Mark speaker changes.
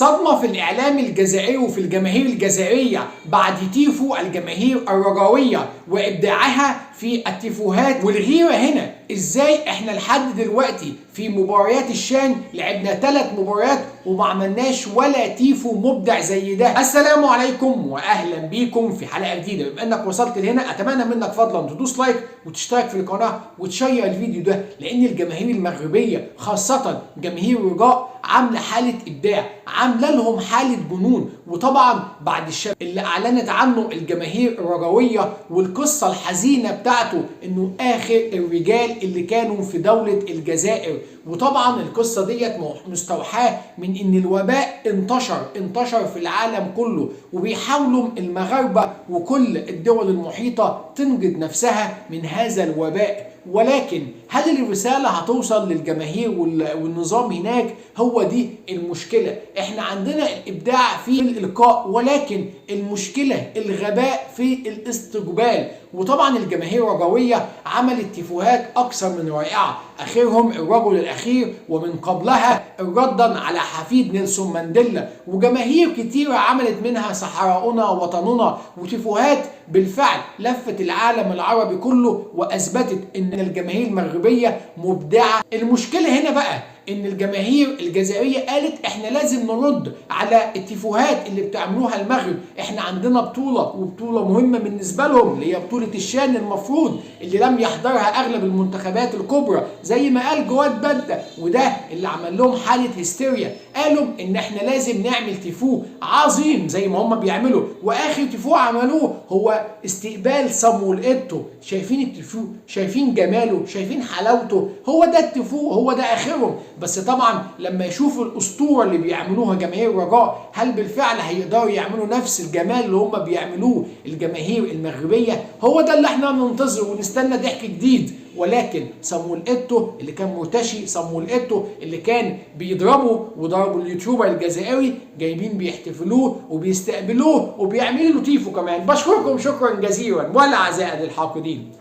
Speaker 1: صدمة في الإعلام الجزائري وفي الجماهير الجزائرية بعد تيفو الجماهير الرجاوية وإبداعها في التيفوهات والغيرة هنا. إزاي إحنا لحد دلوقتي في مباريات الشان لعبنا 3 مباريات وما عملناش ولا تيفو مبدع زي ده؟ السلام عليكم وأهلا بيكم في حلقة جديدة. بما إنك وصلت لهنا أتمنى منك فضلا تدوس لايك وتشترك في القناة وتشير الفيديو ده، لأن الجماهير المغربية خاصة جماهير الرجاء عامله حاله ابداع، عامله لهم حاله جنون. وطبعا بعد الشاب اللي اعلنت عنه الجماهير الرجويه والقصه الحزينه بتاعته انه اخر الرجال اللي كانوا في دوله الجزائر، وطبعا القصه ديت مستوحاه من ان الوباء انتشر في العالم كله، وبيحاولوا المغاربه وكل الدول المحيطه تنجد نفسها من هذا الوباء. ولكن هل الرسالة هتوصل للجماهير والنظام هناك؟ هو دي المشكلة. احنا عندنا الابداع في الالقاء، ولكن المشكلة الغباء في الاستقبال. وطبعا الجماهير الرجوية عملت تيفوهات اكثر من رائعة، اخرهم الرجل الاخير، ومن قبلها ردا على حفيد نيلسون مانديلا، وجماهير كتيرة عملت منها صحراؤنا وطننا، وتيفوهات بالفعل لفت العالم العربي كله واثبتت ان الجماهير المغربيه مبدعه. المشكله هنا بقى ان الجماهير الجزائريه قالت احنا لازم نرد على التيفوهات اللي بتعملوها المغرب. احنا عندنا بطوله وبطوله مهمه بالنسبه لهم اللي هي بطوله الشان، المفروض اللي لم يحضرها اغلب المنتخبات الكبرى زي ما قال جواد بدة، وده اللي عمل لهم حاله هستيريا. قالوا ان احنا لازم نعمل تيفو عظيم زي ما هم بيعملوا، واخر تيفو عملوه هو استقبال صامويل ايتو. شايفين التيفو؟ شايفين جماله؟ شايفين حلاوته؟ هو ده التيفو، هو ده اخرهم. بس طبعا لما يشوفوا الاسطوره اللي بيعملوها جماهير الرجاء، هل بالفعل هيقدروا يعملوا نفس الجمال اللي هم بيعملوه الجماهير المغربيه؟ هو ده اللي احنا بننتظره ونستنى ضحك جديد. ولكن صامويل ايتو اللي كان مرتشي، صامويل ايتو اللي كان بيضربه وضربوا اليوتيوبر الجزائري، جايبين بيحتفلوه وبيستقبلوه وبيعملوا له تيفو كمان. بشكركم شكرا جزيلا ولا عزاء للحاقدين.